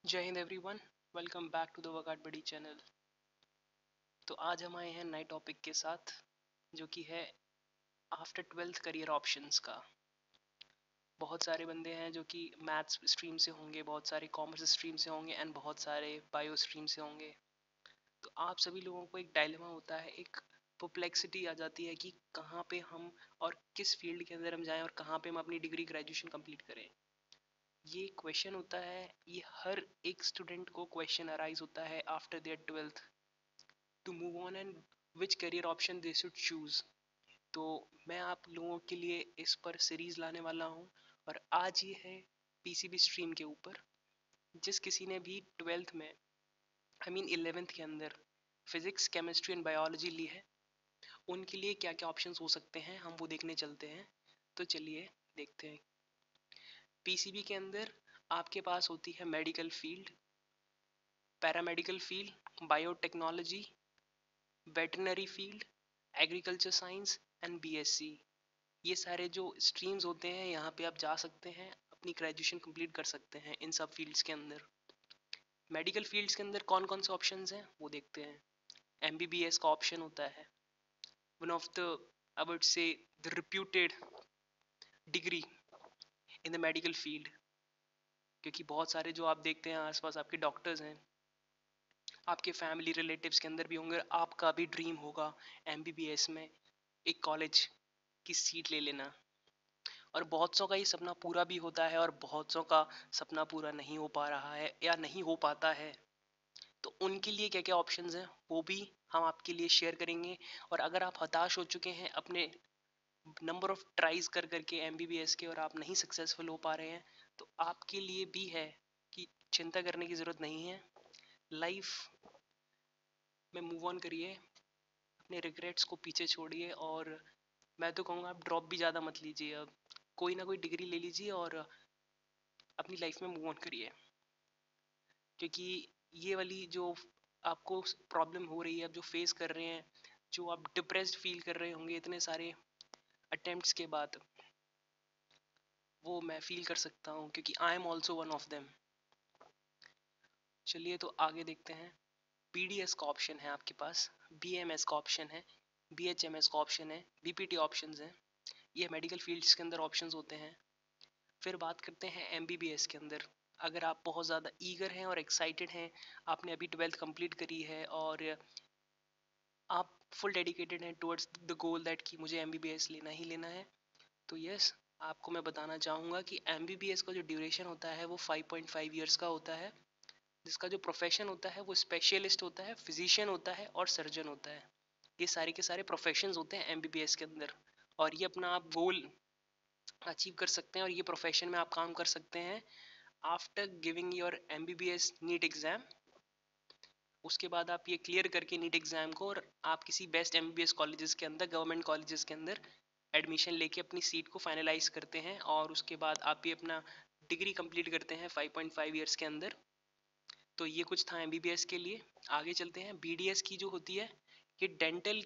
जय Hind everyone. Welcome back to the workout buddy channel. तो आज हम आए हैं नए टॉपिक के साथ जो कि है आफ्टर ट्वेल्थ करियर ऑप्शंस का। बहुत सारे बंदे हैं जो कि मैथ्स स्ट्रीम से होंगे, बहुत सारे कॉमर्स स्ट्रीम से होंगे एंड बहुत सारे बायो स्ट्रीम से होंगे। तो आप सभी लोगों को एक डायलेमा होता है, एक परप्लेक्सिटी आ जाती है कि कहाँ पे हम और किस फील्ड के अंदर हम जाएं और कहाँ पे हम अपनी डिग्री ग्रेजुएशन कंप्लीट करें। ये क्वेश्चन होता है, ये हर एक स्टूडेंट को क्वेश्चन अराइज होता है after their twelfth to move on and which career option they should choose. तो मैं आप लोगों के लिए इस पर सीरीज लाने वाला हूँ और आज ये है पीसीबी स्ट्रीम के ऊपर। जिस किसी ने भी ट्वेल्थ में इलेवेंथ के अंदर फिजिक्स केमिस्ट्री एंड बायोलॉजी ली है, उनके लिए क्या क्या ऑप्शंस हो सकते हैं हम वो देखने चलते हैं। तो चलिए देखते हैं। पीसीबी के अंदर आपके पास होती है medical field, paramedical field, biotechnology, veterinary field, agriculture science and BSc. ये सारे जो स्ट्रीम्स होते हैं यहाँ पे आप जा सकते हैं, अपनी ग्रेजुएशन कंप्लीट कर सकते हैं इन सब फील्ड्स के अंदर। मेडिकल फील्ड्स के अंदर कौन कौन से ऑप्शंस हैं वो देखते हैं। एमबीबीएस का ऑप्शन होता है, one of the I would say the reputed degree in the medical field. क्योंकि बहुत सारे जो आप देखते हैं आसपास आपके डॉक्टर्स हैं, आपके फैमिली रिलेटिव्स के अंदर भी होंगे, आपका भी ड्रीम होगा एमबीबीएस में एक कॉलेज की सीट ले लेना। और बहुत सौ का ये सपना पूरा भी होता है और बहुत सौ का सपना पूरा नहीं हो पा रहा है या नहीं हो पाता है। तो उनके लिए क्या क्या ऑप्शंस हैं वो भी हम आपके लिए शेयर करेंगे। और अगर आप हताश हो चुके हैं अपने नंबर ऑफ ट्राइज कर करके एमबीबीएस के और आप नहीं सक्सेसफुल हो पा रहे हैं, तो आपके लिए भी है कि चिंता करने की ज़रूरत नहीं है। लाइफ में मूव ऑन करिए, अपने रिग्रेट्स को पीछे छोड़िए और मैं तो कहूँगा आप ड्रॉप भी ज़्यादा मत लीजिए। अब कोई ना कोई डिग्री ले लीजिए और अपनी लाइफ में मूव ऑन करिए। क्योंकि ये वाली जो आपको प्रॉब्लम हो रही है, आप जो फेस कर रहे हैं, जो आप डिप्रेस्ड फील कर रहे होंगे इतने सारे अटेम्प्ट्स के बाद, वो मैं फील कर सकता हूँ क्योंकि I am also one of them. चलिए तो आगे देखते हैं। पीडीएस का ऑप्शन है आपके पास, बीएमएस का ऑप्शन है, बीएचएमएस का ऑप्शन है, बीपीटी ऑप्शंस हैं। ये मेडिकल फील्ड्स के अंदर ऑप्शंस होते हैं। फिर बात करते हैं एमबीबीएस के अंदर। अगर आप बहुत ज़्यादा ईगर हैं और एक्साइटेड हैं, आपने अभी ट्वेल्थ कंप्लीट करी है और आप फुल डेडिकेटेड हैं टुवर्ड्स द गोल दैट कि मुझे एमबीबीएस लेना ही लेना है, तो यस, आपको मैं बताना चाहूँगा कि एमबीबीएस का जो ड्यूरेशन होता है वो 5.5 ईयर्स का होता है। जिसका जो प्रोफेशन होता है वो स्पेशलिस्ट होता है, फिजिशियन होता है और सर्जन होता है। ये सारे के सारे प्रोफेशंस होते हैं एमबीबीएस के अंदर। और ये अपना आप गोल अचीव कर सकते हैं और ये प्रोफेशन में आप काम कर सकते हैं after giving your MBBS NEET exam. उसके बाद आप ये क्लियर करके नीट एग्ज़ाम को और आप किसी बेस्ट एमबीबीएस कॉलेजेस के अंदर, गवर्नमेंट कॉलेजेस के अंदर एडमिशन लेके अपनी सीट को फाइनलाइज करते हैं और उसके बाद आप ये अपना डिग्री कंप्लीट करते हैं 5.5 ईयर्स के अंदर। तो ये कुछ था एमबीबीएस के लिए। आगे चलते हैं। बीडीएस की जो होती है, ये डेंटल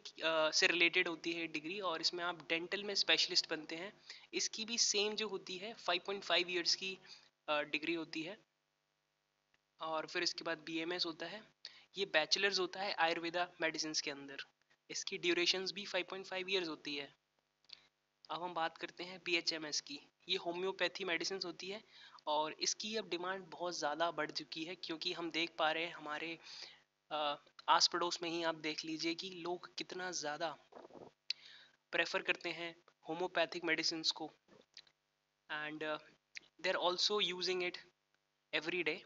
से रिलेटेड होती है डिग्री और इसमें आप डेंटल में स्पेशलिस्ट बनते हैं। इसकी भी सेम जो होती है 5.5 ईयर्स की डिग्री होती है। और फिर इसके बाद बीएमएस होता है, ये बैचलर्स होता है आयुर्वेदा मेडिसिन के अंदर। इसकी ड्यूरेशंस भी 5.5 ईयर्स होती है। अब हम बात करते हैं बीएचएमएस की। ये होम्योपैथी मेडिसिन होती है और इसकी अब डिमांड बहुत ज़्यादा बढ़ चुकी है क्योंकि हम देख पा रहे हैं हमारे आस पड़ोस में ही आप देख लीजिए कि लोग कितना ज़्यादा प्रेफर करते हैं होम्योपैथिक मेडिसिन को and they are also using it every day.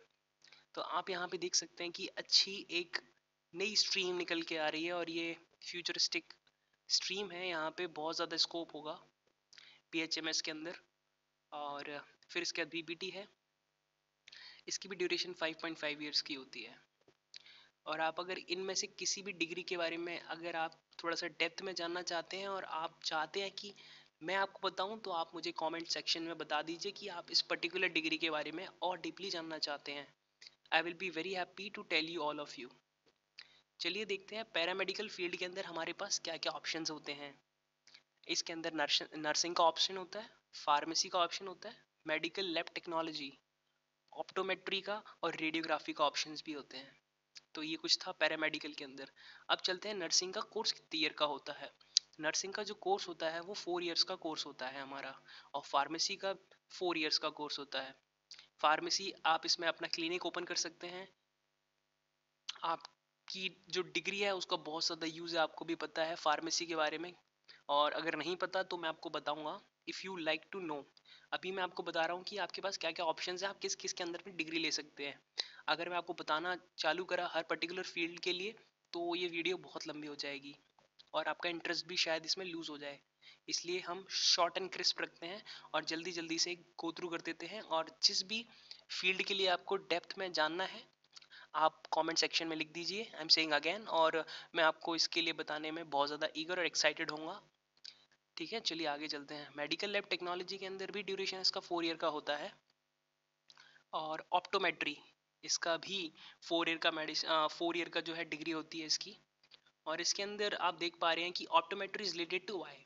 तो आप यहाँ पे देख सकते हैं कि अच्छी एक नई स्ट्रीम निकल के आ रही है और ये फ्यूचरिस्टिक स्ट्रीम है। यहाँ पे बहुत ज़्यादा स्कोप होगा बीएचएमएस के अंदर। और फिर इसके बाद बीपीटी है, इसकी भी ड्यूरेशन 5.5 ईयर्स की होती है। और आप अगर इनमें से किसी भी डिग्री के बारे में अगर आप थोड़ा सा डेप्थ में जानना चाहते हैं और आप चाहते हैं कि मैं आपको बताऊं, तो आप मुझे कमेंट सेक्शन में बता दीजिए कि आप इस पर्टिकुलर डिग्री के बारे में और डीपली जानना चाहते हैं। I will be very happy to tell you all of you. चलिए देखते हैं पैरामेडिकल फील्ड के अंदर हमारे पास क्या क्या ऑप्शंस होते हैं। इसके अंदर नर्सिंग का ऑप्शन होता है, फार्मेसी का ऑप्शन होता है, मेडिकल लैब टेक्नोलॉजी ऑप्टोमेट्री का और रेडियोग्राफी का ऑप्शंस भी होते हैं। तो ये कुछ था पैरामेडिकल के अंदर। अब चलते हैं नर्सिंग का कोर्स कितने ईयर का होता है। नर्सिंग का जो कोर्स होता है वो 4 इयर्स का कोर्स होता है हमारा, और फार्मेसी का 4 इयर्स का कोर्स होता है। फार्मेसी आप इसमें अपना क्लिनिक ओपन कर सकते हैं। आपकी जो डिग्री है उसका बहुत ज़्यादा यूज़ है, आपको भी पता है फार्मेसी के बारे में, और अगर नहीं पता तो मैं आपको बताऊंगा if you like to know. अभी मैं आपको बता रहा हूँ कि आपके पास क्या क्या ऑप्शंस हैं, आप किस किस के अंदर में डिग्री ले सकते हैं। अगर मैं आपको बताना चालू करा हर पर्टिकुलर फील्ड के लिए तो ये वीडियो बहुत लंबी हो जाएगी और आपका इंटरेस्ट भी शायद इसमें लूज हो जाए। इसलिए हम शॉर्ट एंड क्रिस्प रखते हैं और जल्दी जल्दी से गो थ्रू कर देते हैं। और जिस भी फील्ड के लिए आपको डेप्थ में जानना है आप कमेंट सेक्शन में लिख दीजिए, आई एम सेइंग अगेन, और मैं आपको इसके लिए बताने में बहुत ज़्यादा ईगर और एक्साइटेड होऊंगा। ठीक है, चलिए आगे चलते हैं। मेडिकल लैब टेक्नोलॉजी के अंदर भी ड्यूरेशन इसका 4 ईयर का होता है, और ऑप्टोमेट्री इसका भी 4 ईयर का 4 ईयर का जो है डिग्री होती है इसकी। और इसके अंदर आप देख पा रहे हैं कि ऑप्टोमेट्री इज रिलेटेड टू आई।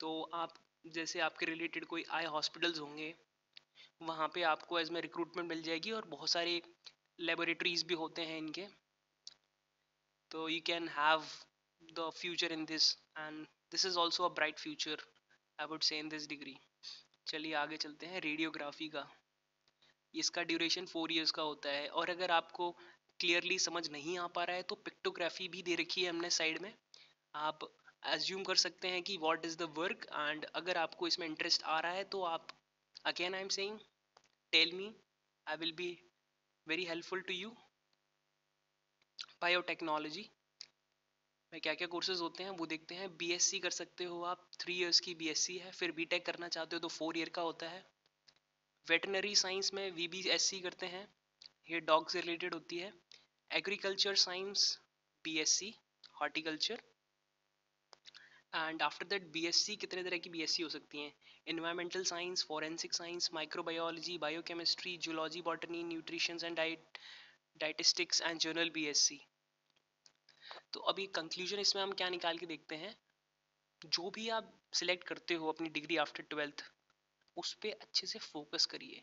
तो आप जैसे आपके रिलेटेड कोई आई हॉस्पिटल्स होंगे वहाँ पे आपको एज में रिक्रूटमेंट मिल जाएगी, और बहुत सारे लेबोरेटरीज भी होते हैं इनके। तो you can have the future in this, and this is also a bright future I would say in this degree. चलिए आगे चलते हैं रेडियोग्राफी का। इसका ड्यूरेशन 4 इयर्स का होता है, और अगर आपको क्लियरली समझ नहीं आ पा रहा है तो पिक्टोग्राफी भी दे रखी है हमने साइड में। आप एज्यूम कर सकते हैं कि what is the work, and अगर आपको इसमें इंटरेस्ट आ रहा है तो आप again I am saying tell me, I will be very helpful to you. Biotechnology में क्या क्या कोर्सेज होते हैं वो देखते हैं। बीएससी कर सकते हो आप, 3 इयर्स की बीएससी है। फिर बीटेक करना चाहते हो तो 4 ईयर का होता है। वेटनरी साइंस में वीबीएससी करते हैं, ये डॉग से रिलेटेड होती है। Agriculture science BSc horticulture. And after that BSc कितने तरह की बीएससी हो सकती हैं। Environmental science, forensic science, microbiology, biochemistry, zoology, botany, nutrition and dietetics and general BSc. तो अभी कंक्लूजन इसमें हम क्या निकाल के देखते हैं। जो भी आप सिलेक्ट करते हो अपनी डिग्री आफ्टर 12th, उस पर अच्छे से फोकस करिए।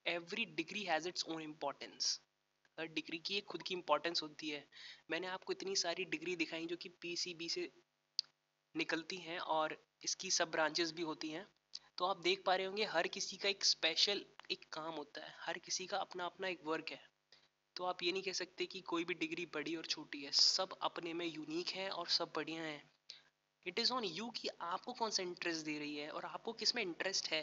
Every degree has its own importance. Her degree की एक खुद की इम्पोर्टेंस होती है। मैंने आपको इतनी सारी डिग्री दिखाई जो कि पीसीबी से निकलती हैं, और इसकी सब ब्रांचेस भी होती हैं। तो आप देख पा रहे होंगे हर किसी का एक स्पेशल एक काम होता है, हर किसी का अपना अपना एक वर्क है। तो आप ये नहीं कह सकते कि कोई भी डिग्री बड़ी और छोटी है, सब अपने में यूनिक है और सब बढ़िया है। इट इज़ ऑन यू कि आपको कौन सा इंटरेस्ट दे रही है और आपको किस में इंटरेस्ट है।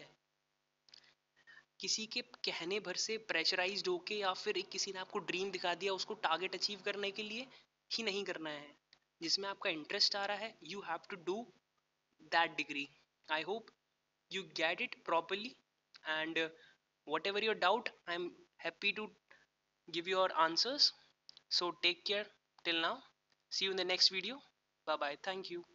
किसी के कहने भर से प्रेशराइज्ड होके या फिर एक किसी ने आपको ड्रीम दिखा दिया उसको टारगेट अचीव करने के लिए ही नहीं करना है। जिसमें आपका इंटरेस्ट आ रहा है you have to do that degree. I hope you get it properly, and whatever your doubt I'm happy to give your answers. So take care till now, see you in the next video. Bye bye, thank you.